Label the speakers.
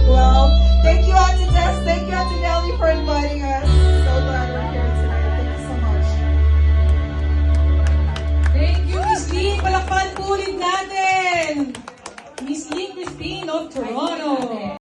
Speaker 1: Well, thank you, Ate Jess. Thank you, Ate Nelly, for inviting us. So glad we're here tonight. Thank you so much.
Speaker 2: Thank you, Miss Lee. Palakpan po ulit natin. Miss Lee Crispin of Toronto.